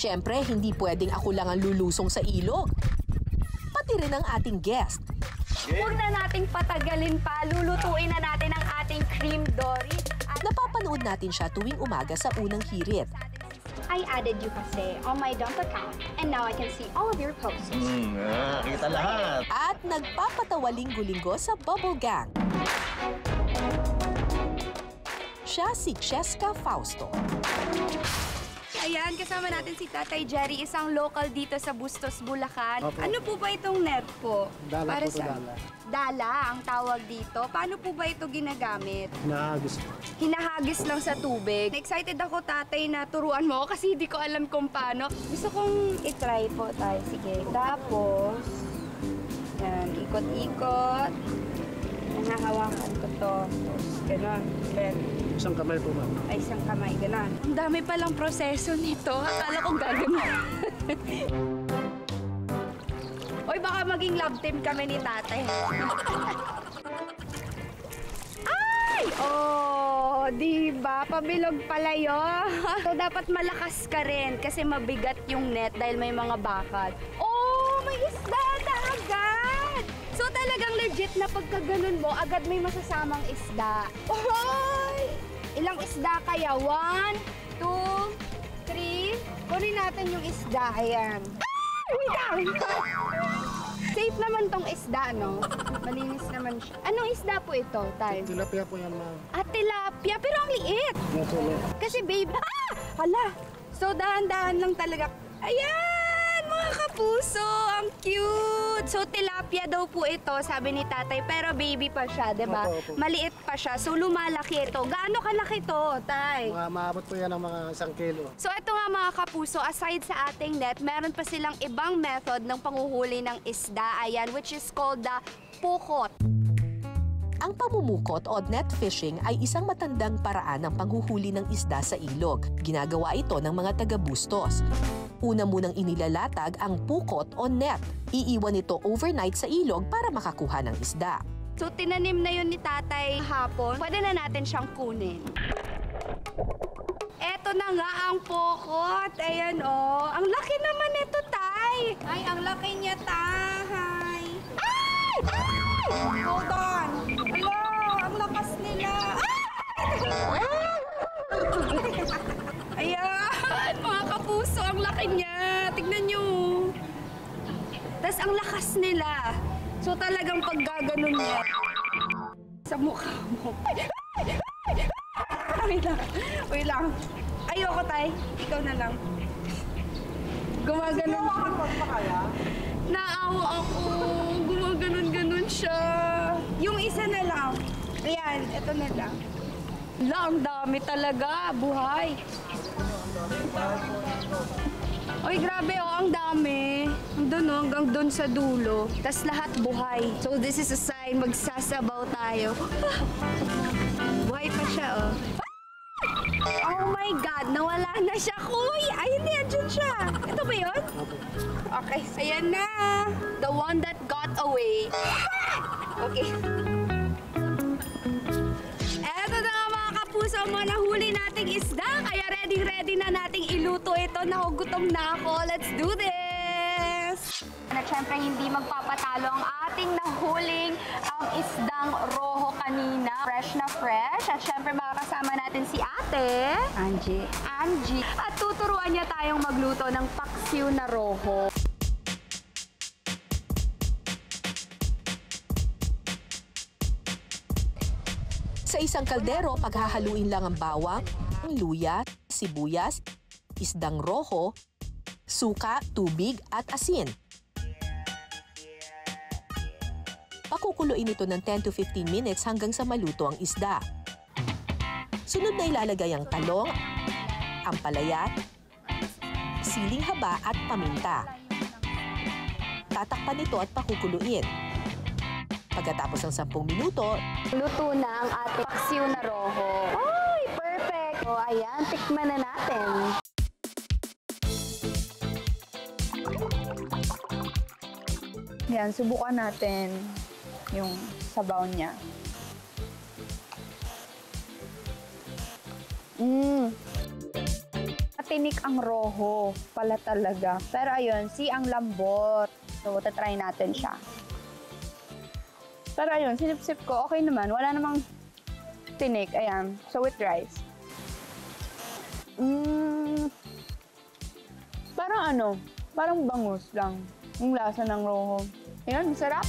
Siyempre, hindi pwedeng ako lang ang lulusong sa ilog. Pati rin ang ating guest. Huwag na nating patagalin pa. Lulutuin na natin ang ating cream dory. Napapanood natin siya tuwing umaga sa unang hirit. I added you kasi on my dump account and now I can see all of your posts. Kita lahat. At nagpapatawa linggo-linggo sa Bubble Gang. Siya si Cheska Fausto. Ayan, kasama natin si Tatay Jerry, isang local dito sa Bustos, Bulacan. Opo. Ano po ba itong net po? Dala po ito, dala. Dala ang tawag dito. Paano po ba ito ginagamit? Hinahagis. Hinahagis lang sa tubig. Excited ako, Tatay, na turuan mo kasi hindi ko alam kung paano. Gusto kong i-try po, Tay. Sige. Tapos, yan, ikot-ikot. Nahahawakan ko to. Tapos, gano'n. Then, Isang kamay po, ma'am. ay, isang kamay, gano'n. Ang dami palang proseso nito. Akala ko gagawin. Oy, baka maging love team kami ni Tatay. Ay! Oh, diba? Pabilog pala yun. So, dapat malakas ka rin kasi mabigat yung net dahil may mga bakal. Oh, may isda na agad! So, talagang legit na pagka ganun mo, agad may masasamang isda. Oy! Ilang isda kaya? 1, 2, 3. Kunin natin yung isda. Ayan. Ay! Wait lang! Safe naman tong isda, no? Malinis naman siya. Anong isda po ito, Tay? Tilapia po yan, ma'am. Ah, tilapia. Pero ang liit. Natuloy. Kasi baby... Ah! Hala! So, dahan-dahan lang talaga. Ayan! Mga kapuso! Ang cute! So, tilapia daw po ito, sabi ni Tatay. Pero baby pa siya, di ba? Opo, opo. Maliit pa siya. So, lumalaki ito. Gaano kalaki to, Tay? Maabot po yan ng mga 1 kilo. So ito nga mga kapuso, aside sa ating net, meron pa silang ibang method ng panguhuli ng isda, ayan, which is called the pukot. Ang pamumukot o net fishing ay isang matandang paraan ng panghuhuli ng isda sa ilog. Ginagawa ito ng mga taga-Bustos. Una munang inilalatag ang pukot o net. Iiwan ito overnight sa ilog para makakuha ng isda. So tinanim na yun ni Tatay hapon, pwede na natin siyang kunin. Eto na nga ang pukot. Ayan oh. Ang laki naman ito, Tay. Ay, ang laki niya, Tay. Ay! Ay! Hold on. Hello, ang lakas nila. Ay! Ayan, mga kapuso, ang laki niya. Tignan nyo. Tapos ang lakas nila. So talagang paggaganon niya sa mukha mo. Wait lang. Wait lang. Ayoko, Tay. Ikaw na lang. Gumaganon. Naawa ako. Gumaganon-ganon siya. Yung isa na lang. Ayan, ito na lang. Ang dami talaga. Buhay. Oy, grabe oh, ang dami. Doon oh, hanggang doon sa dulo. Tas lahat buhay. So this is a sign, magsasabaw tayo. Buhay pa siya oh. Oh my God, nawala na siya, kuy! Ay, hindi, andyan siya. Ito ba yun? Okay, ayan na. The one that got away. Okay. Eto na nga mga kapuso, mga nahuli nating isda. Kaya ready na nating iluto ito. Nakugutom na ako. Let's do this! Na syempre hindi magpapatalo ang ating nahuling isdang roho kanina. Fresh na fresh. At syempre makakasama natin si Ate Angie. At tuturuan niya tayong magluto ng paksiw na roho. Sa isang kaldero, paghahaluin lang ang bawang, luya, sibuyas, isdang roho, suka, tubig at asin. Pakukuluin ito ng 10 to 15 minutes hanggang sa maluto ang isda. Sunod na ilalagay ang talong, ampalaya, siling haba at paminta. Tatakpan ito at pakukuluin. Pagkatapos ng 10 minuto, Luto na ang ating paksiw na roho. Ay, perfect! O, ayan, tikman na natin. Yan, subukan natin yung sabaw niya. tinik ang roho pala talaga. Pero ayun, ang lambot. So, tatry natin siya. Pero ayun, sinip-sip ko, okay naman. Wala namang tinik. Ayan. So, with rice. Parang parang bangus lang. Yung lasa ng roho. Ayan, masarap.